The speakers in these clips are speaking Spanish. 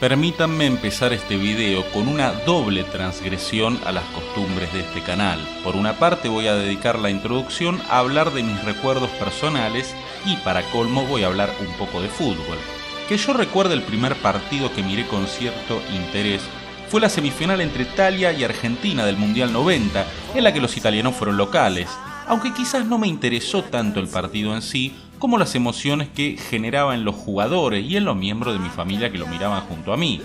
Permítanme empezar este video con una doble transgresión a las costumbres de este canal. Por una parte voy a dedicar la introducción a hablar de mis recuerdos personales y para colmo voy a hablar un poco de fútbol. Que yo recuerde, el primer partido que miré con cierto interés fue la semifinal entre Italia y Argentina del Mundial 90, en la que los italianos fueron locales, aunque quizás no me interesó tanto el partido en sí como las emociones que generaba en los jugadores y en los miembros de mi familia que lo miraban junto a mí.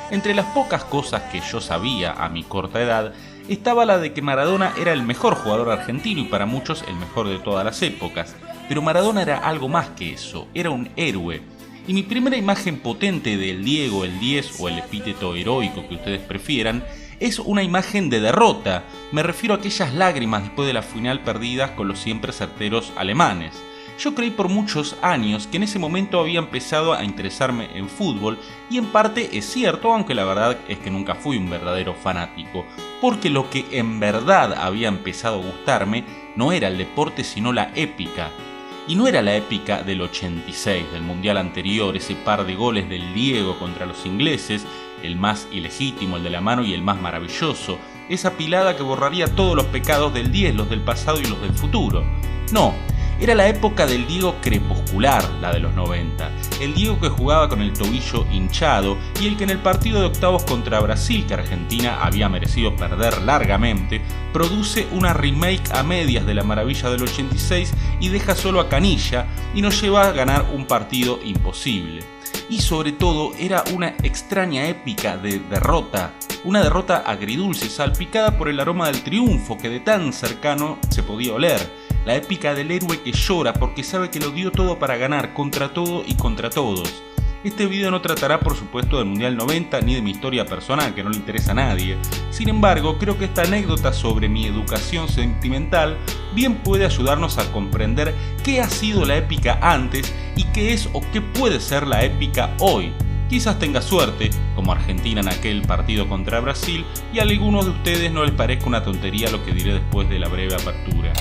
Entre las pocas cosas que yo sabía a mi corta edad, estaba la de que Maradona era el mejor jugador argentino y para muchos el mejor de todas las épocas. Pero Maradona era algo más que eso, era un héroe. Y mi primera imagen potente del Diego, el 10 o el epíteto heroico que ustedes prefieran, es una imagen de derrota. Me refiero a aquellas lágrimas después de la final perdidas con los siempre certeros alemanes. Yo creí por muchos años que en ese momento había empezado a interesarme en fútbol y en parte es cierto, aunque la verdad es que nunca fui un verdadero fanático, porque lo que en verdad había empezado a gustarme no era el deporte sino la épica. Y no era la épica del 86, del mundial anterior, ese par de goles del Diego contra los ingleses, el más ilegítimo, el de la mano y el más maravilloso, esa pilada que borraría todos los pecados del 10, los del pasado y los del futuro. No. Era la época del Diego crepuscular, la de los 90. El Diego que jugaba con el tobillo hinchado y el que en el partido de octavos contra Brasil, que Argentina había merecido perder largamente, produce una remake a medias de la maravilla del 86 y deja solo a Canilla y nos lleva a ganar un partido imposible. Y sobre todo era una extraña épica de derrota, una derrota agridulce salpicada por el aroma del triunfo que de tan cercano se podía oler. La épica del héroe que llora porque sabe que lo dio todo para ganar, contra todo y contra todos. Este video no tratará por supuesto del Mundial 90 ni de mi historia personal, que no le interesa a nadie. Sin embargo, creo que esta anécdota sobre mi educación sentimental bien puede ayudarnos a comprender qué ha sido la épica antes y qué es o qué puede ser la épica hoy. Quizás tenga suerte, como Argentina en aquel partido contra Brasil, y a algunos de ustedes no les parezca una tontería lo que diré después de la breve apertura.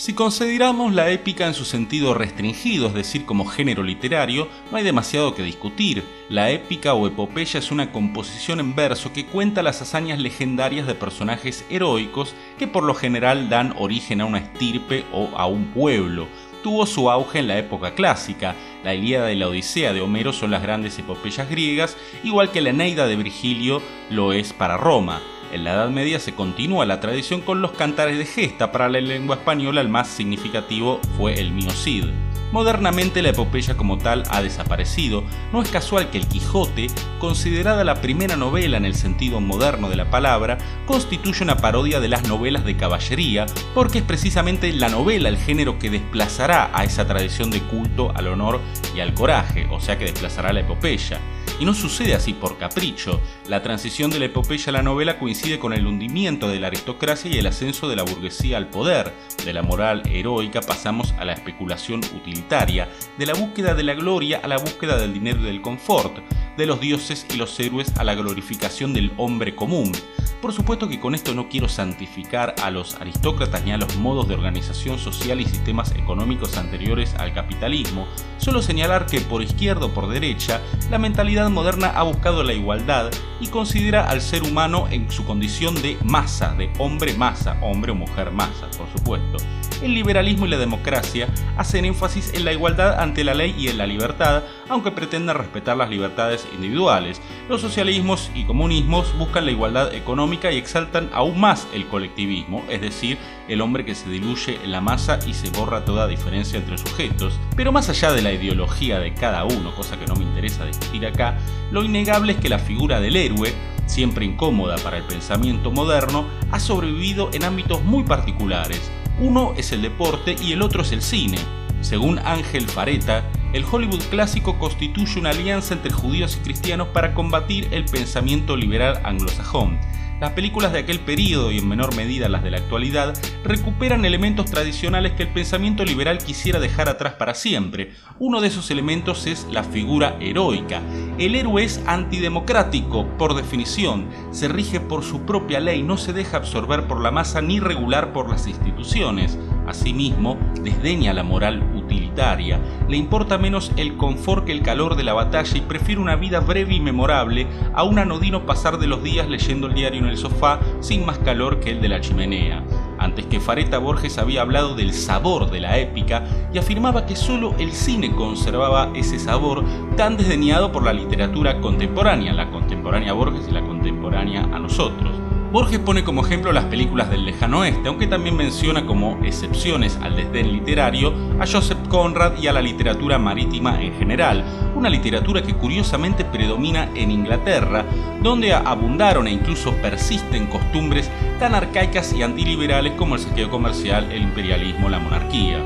Si consideramos la épica en su sentido restringido, es decir, como género literario, no hay demasiado que discutir. La épica o epopeya es una composición en verso que cuenta las hazañas legendarias de personajes heroicos que por lo general dan origen a una estirpe o a un pueblo. Tuvo su auge en la época clásica. La Ilíada y la Odisea de Homero son las grandes epopeyas griegas, igual que la Eneida de Virgilio lo es para Roma. En la Edad Media se continúa la tradición con los cantares de gesta. Para la lengua española el más significativo fue el Mio Cid. Modernamente la epopeya como tal ha desaparecido. No es casual que el Quijote, considerada la primera novela en el sentido moderno de la palabra, constituye una parodia de las novelas de caballería, porque es precisamente la novela el género que desplazará a esa tradición de culto al honor y al coraje, o sea que desplazará la epopeya. Y no sucede así por capricho. La transición de la epopeya a la novela coincide con el hundimiento de la aristocracia y el ascenso de la burguesía al poder. De la moral heroica pasamos a la especulación utilitaria, de la búsqueda de la gloria a la búsqueda del dinero y del confort, de los dioses y los héroes a la glorificación del hombre común. Por supuesto que con esto no quiero santificar a los aristócratas ni a los modos de organización social y sistemas económicos anteriores al capitalismo, solo señalar que por izquierda o por derecha, la mentalidad moderna ha buscado la igualdad y considera al ser humano en su condición de masa, de hombre masa, hombre o mujer masa, por supuesto. El liberalismo y la democracia hacen énfasis en la igualdad ante la ley y en la libertad, aunque pretenden respetar las libertades individuales. Los socialismos y comunismos buscan la igualdad económica y exaltan aún más el colectivismo, es decir, el hombre que se diluye en la masa y se borra toda diferencia entre sujetos. Pero más allá de la ideología de cada uno, cosa que no me interesa discutir acá, lo innegable es que la figura del héroe, siempre incómoda para el pensamiento moderno, ha sobrevivido en ámbitos muy particulares. Uno es el deporte y el otro es el cine. Según Ángel Fareta, el Hollywood clásico constituye una alianza entre judíos y cristianos para combatir el pensamiento liberal anglosajón. Las películas de aquel periodo, y en menor medida las de la actualidad, recuperan elementos tradicionales que el pensamiento liberal quisiera dejar atrás para siempre. Uno de esos elementos es la figura heroica. El héroe es antidemocrático, por definición, se rige por su propia ley, no se deja absorber por la masa ni regular por las instituciones. Asimismo, desdeña la moral utilitaria utilitaria, le importa menos el confort que el calor de la batalla y prefiere una vida breve y memorable a un anodino pasar de los días leyendo el diario en el sofá sin más calor que el de la chimenea. Antes que Fareta, Borges había hablado del sabor de la épica y afirmaba que solo el cine conservaba ese sabor tan desdeñado por la literatura contemporánea, la contemporánea a Borges y la contemporánea a nosotros. Borges pone como ejemplo las películas del lejano oeste, aunque también menciona como excepciones al desdén literario a Joseph Conrad y a la literatura marítima en general, una literatura que curiosamente predomina en Inglaterra, donde abundaron e incluso persisten costumbres tan arcaicas y antiliberales como el saqueo comercial, el imperialismo, la monarquía.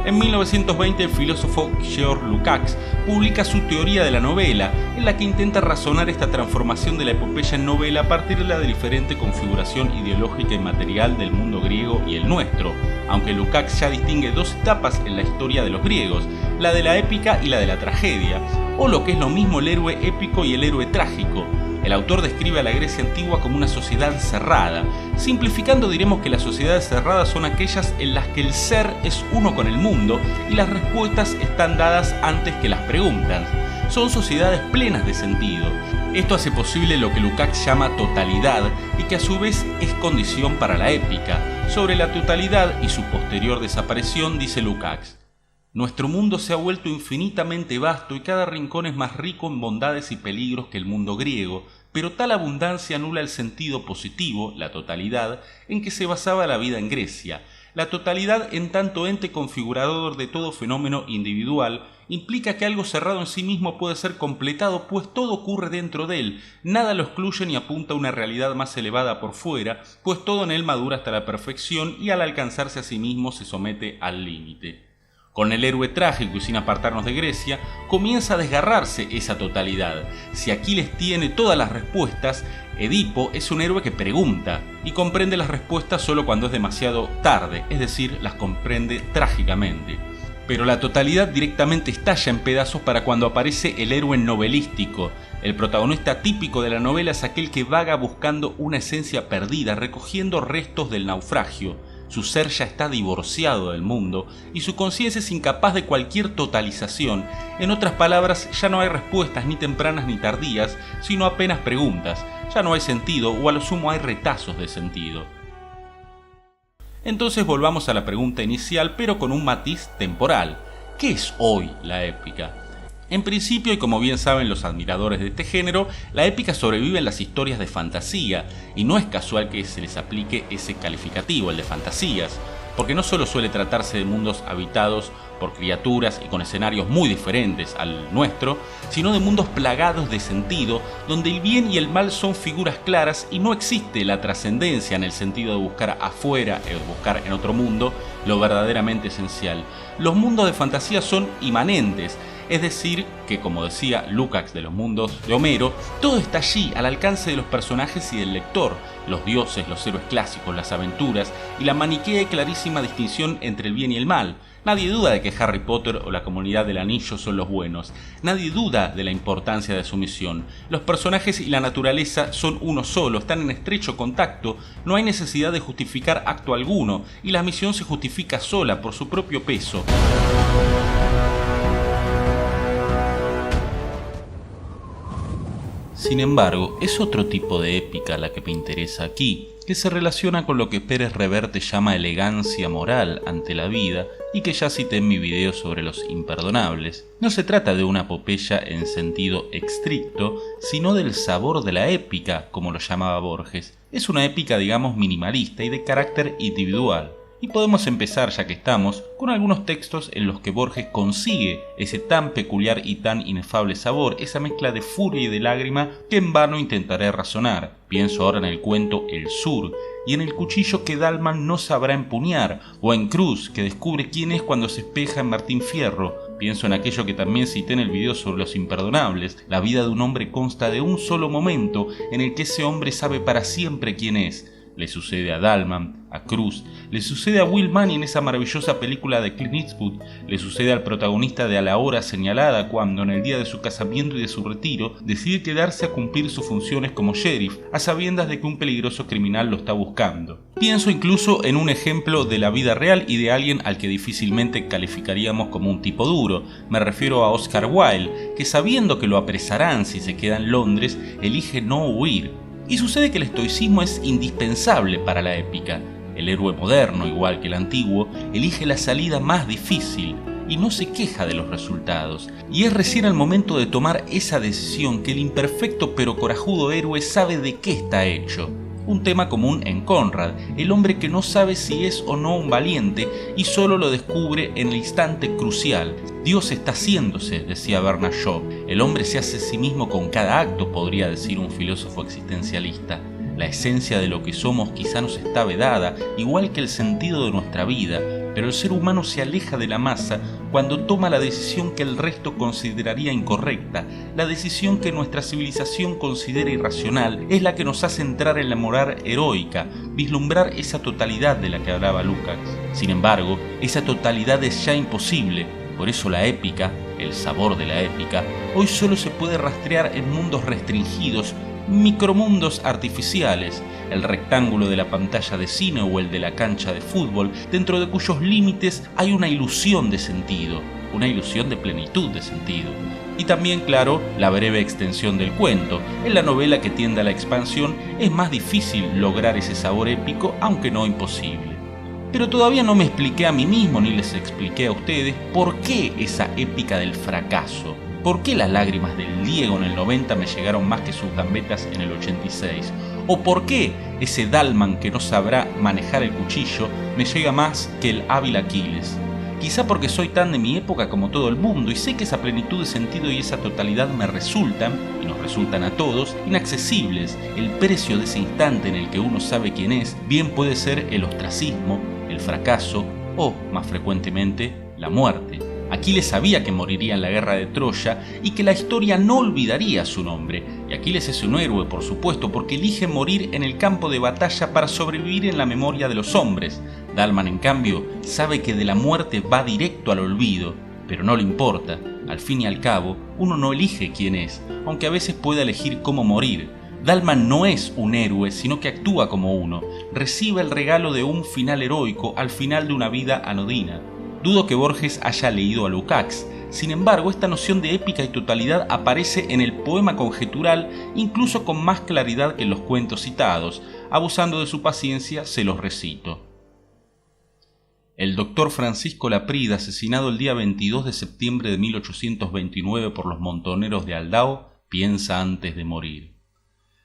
En 1920 el filósofo George Lukács publica su teoría de la novela, en la que intenta razonar esta transformación de la epopeya en novela a partir de la diferente configuración ideológica y material del mundo griego y el nuestro, aunque Lukács ya distingue dos etapas en la historia de los griegos, la de la épica y la de la tragedia, o lo que es lo mismo el héroe épico y el héroe trágico. El autor describe a la Grecia antigua como una sociedad cerrada. Simplificando diremos que las sociedades cerradas son aquellas en las que el ser es uno con el mundo y las respuestas están dadas antes que las preguntas. Son sociedades plenas de sentido. Esto hace posible lo que Lukács llama totalidad y que a su vez es condición para la épica. Sobre la totalidad y su posterior desaparición dice Lukács: nuestro mundo se ha vuelto infinitamente vasto y cada rincón es más rico en bondades y peligros que el mundo griego, pero tal abundancia anula el sentido positivo, la totalidad, en que se basaba la vida en Grecia. La totalidad, en tanto ente configurador de todo fenómeno individual, implica que algo cerrado en sí mismo puede ser completado, pues todo ocurre dentro de él, nada lo excluye ni apunta a una realidad más elevada por fuera, pues todo en él madura hasta la perfección y al alcanzarse a sí mismo se somete al límite. Con el héroe trágico y sin apartarnos de Grecia, comienza a desgarrarse esa totalidad. Si Aquiles tiene todas las respuestas, Edipo es un héroe que pregunta y comprende las respuestas solo cuando es demasiado tarde, es decir, las comprende trágicamente. Pero la totalidad directamente estalla en pedazos para cuando aparece el héroe novelístico. El protagonista típico de la novela es aquel que vaga buscando una esencia perdida, recogiendo restos del naufragio. Su ser ya está divorciado del mundo y su conciencia es incapaz de cualquier totalización. En otras palabras, ya no hay respuestas ni tempranas ni tardías, sino apenas preguntas. Ya no hay sentido, o a lo sumo hay retazos de sentido. Entonces volvamos a la pregunta inicial, pero con un matiz temporal. ¿Qué es hoy la épica? En principio, y como bien saben los admiradores de este género, la épica sobrevive en las historias de fantasía, y no es casual que se les aplique ese calificativo, el de fantasías, porque no solo suele tratarse de mundos habitados por criaturas y con escenarios muy diferentes al nuestro, sino de mundos plagados de sentido, donde el bien y el mal son figuras claras y no existe la trascendencia en el sentido de buscar afuera o buscar en otro mundo lo verdaderamente esencial. Los mundos de fantasía son inmanentes, es decir, que como decía Lukács de los mundos de Homero, todo está allí al alcance de los personajes y del lector, los dioses, los héroes clásicos, las aventuras y la maniquea y clarísima distinción entre el bien y el mal. Nadie duda de que Harry Potter o la Comunidad del Anillo son los buenos, nadie duda de la importancia de su misión. Los personajes y la naturaleza son uno solo, están en estrecho contacto, no hay necesidad de justificar acto alguno y la misión se justifica sola por su propio peso. Sin embargo, es otro tipo de épica la que me interesa aquí, que se relaciona con lo que Pérez Reverte llama elegancia moral ante la vida y que ya cité en mi video sobre los imperdonables. No se trata de una epopeya en sentido estricto, sino del sabor de la épica, como lo llamaba Borges. Es una épica, digamos, minimalista y de carácter individual. Y podemos empezar, ya que estamos, con algunos textos en los que Borges consigue ese tan peculiar y tan inefable sabor, esa mezcla de furia y de lágrima que en vano intentaré razonar. Pienso ahora en el cuento El Sur, y en el cuchillo que Dalman no sabrá empuñar, o en Cruz, que descubre quién es cuando se espeja en Martín Fierro. Pienso en aquello que también cité en el video sobre los imperdonables. La vida de un hombre consta de un solo momento en el que ese hombre sabe para siempre quién es. Le sucede a Dalman, a Cruz, le sucede a Will Manny en esa maravillosa película de Clint Eastwood, le sucede al protagonista de A la hora señalada cuando, en el día de su casamiento y de su retiro, decide quedarse a cumplir sus funciones como sheriff, a sabiendas de que un peligroso criminal lo está buscando. Pienso incluso en un ejemplo de la vida real y de alguien al que difícilmente calificaríamos como un tipo duro. Me refiero a Oscar Wilde, que sabiendo que lo apresarán si se queda en Londres, elige no huir. Y sucede que el estoicismo es indispensable para la épica. El héroe moderno, igual que el antiguo, elige la salida más difícil y no se queja de los resultados. Y es recién al momento de tomar esa decisión que el imperfecto pero corajudo héroe sabe de qué está hecho. Un tema común en Conrad, el hombre que no sabe si es o no un valiente y solo lo descubre en el instante crucial. Dios está haciéndose, decía Bernard Shaw. El hombre se hace a sí mismo con cada acto, podría decir un filósofo existencialista. La esencia de lo que somos quizá nos está vedada, igual que el sentido de nuestra vida, pero el ser humano se aleja de la masa cuando toma la decisión que el resto consideraría incorrecta. La decisión que nuestra civilización considera irracional es la que nos hace entrar en la moral heroica, vislumbrar esa totalidad de la que hablaba Lukács. Sin embargo, esa totalidad es ya imposible. Por eso la épica, el sabor de la épica, hoy solo se puede rastrear en mundos restringidos, micromundos artificiales, el rectángulo de la pantalla de cine o el de la cancha de fútbol, dentro de cuyos límites hay una ilusión de sentido, una ilusión de plenitud de sentido. Y también, claro, la breve extensión del cuento. En la novela que tiende a la expansión es más difícil lograr ese sabor épico, aunque no imposible. Pero todavía no me expliqué a mí mismo ni les expliqué a ustedes por qué esa épica del fracaso. ¿Por qué las lágrimas del Diego en el 90 me llegaron más que sus gambetas en el 86? ¿O por qué ese Dalman que no sabrá manejar el cuchillo me llega más que el hábil Aquiles? Quizá porque soy tan de mi época como todo el mundo y sé que esa plenitud de sentido y esa totalidad me resultan, y nos resultan a todos, inaccesibles. El precio de ese instante en el que uno sabe quién es, bien puede ser el ostracismo, el fracaso o, más frecuentemente, la muerte. Aquiles sabía que moriría en la guerra de Troya y que la historia no olvidaría su nombre. Y Aquiles es un héroe, por supuesto, porque elige morir en el campo de batalla para sobrevivir en la memoria de los hombres. Dalman, en cambio, sabe que de la muerte va directo al olvido, pero no le importa. Al fin y al cabo, uno no elige quién es, aunque a veces pueda elegir cómo morir. Dalman no es un héroe, sino que actúa como uno. Recibe el regalo de un final heroico al final de una vida anodina. Dudo que Borges haya leído a Lukács. Sin embargo, esta noción de épica y totalidad aparece en el poema conjetural incluso con más claridad que en los cuentos citados. Abusando de su paciencia, se los recito. El doctor Francisco Laprida, asesinado el día 22 de septiembre de 1829 por los montoneros de Aldao, piensa antes de morir.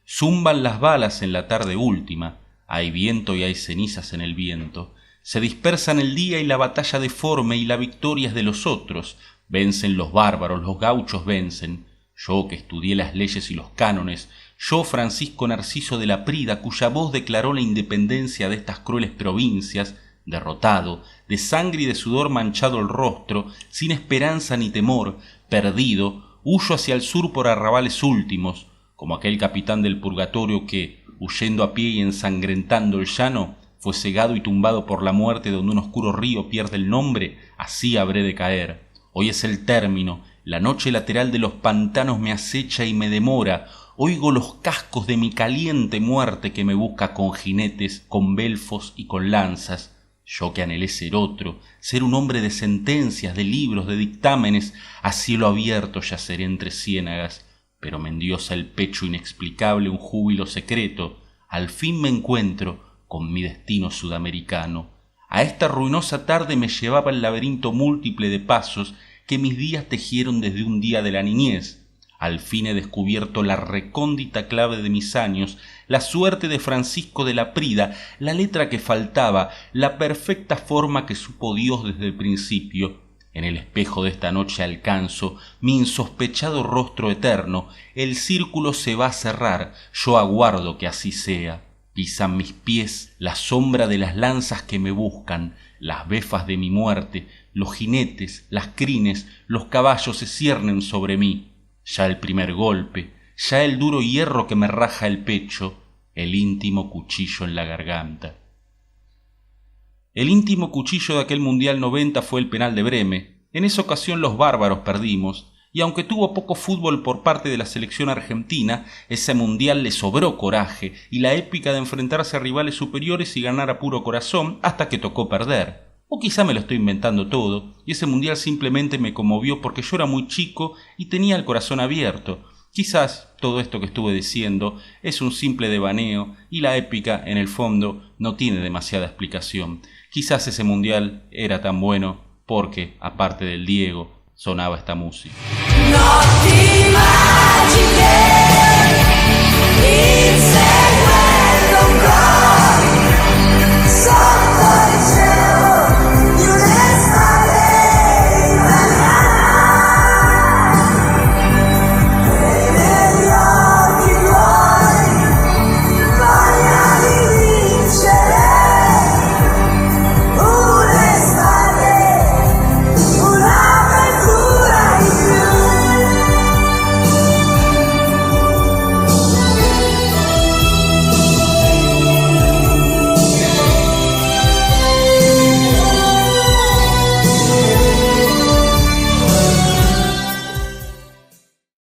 Zumban las balas en la tarde última, hay viento y hay cenizas en el viento. Se dispersan el día y la batalla deforme y la victoria es de los otros. Vencen los bárbaros, los gauchos vencen. Yo que estudié las leyes y los cánones, yo Francisco Narciso de Laprida, cuya voz declaró la independencia de estas crueles provincias, derrotado, de sangre y de sudor manchado el rostro, sin esperanza ni temor, perdido, huyo hacia el sur por arrabales últimos, como aquel capitán del purgatorio que, huyendo a pie y ensangrentando el llano, fue cegado y tumbado por la muerte donde un oscuro río pierde el nombre, así habré de caer. Hoy es el término, la noche lateral de los pantanos me acecha y me demora, oigo los cascos de mi caliente muerte que me busca con jinetes, con belfos y con lanzas. Yo que anhelé ser otro, ser un hombre de sentencias, de libros, de dictámenes, a cielo abierto yaceré entre ciénagas, pero me endiosa el pecho inexplicable un júbilo secreto, al fin me encuentro con mi destino sudamericano. A esta ruinosa tarde me llevaba el laberinto múltiple de pasos que mis días tejieron desde un día de la niñez. Al fin he descubierto la recóndita clave de mis años, la suerte de Francisco de Laprida, la letra que faltaba, la perfecta forma que supo Dios desde el principio. En el espejo de esta noche alcanzo mi insospechado rostro eterno, el círculo se va a cerrar, yo aguardo que así sea. Pisan mis pies la sombra de las lanzas que me buscan, las befas de mi muerte, los jinetes, las crines, los caballos se ciernen sobre mí. Ya el primer golpe, ya el duro hierro que me raja el pecho, el íntimo cuchillo en la garganta. El íntimo cuchillo de aquel Mundial 90 fue el penal de Breme. En esa ocasión los bárbaros perdimos, y aunque tuvo poco fútbol por parte de la selección argentina, ese Mundial le sobró coraje y la épica de enfrentarse a rivales superiores y ganar a puro corazón hasta que tocó perder. O quizá me lo estoy inventando todo, y ese Mundial simplemente me conmovió porque yo era muy chico y tenía el corazón abierto. Quizás todo esto que estuve diciendo es un simple devaneo y la épica, en el fondo, no tiene demasiada explicación. Quizás ese Mundial era tan bueno porque, aparte del Diego, sonaba esta música. No te imagines,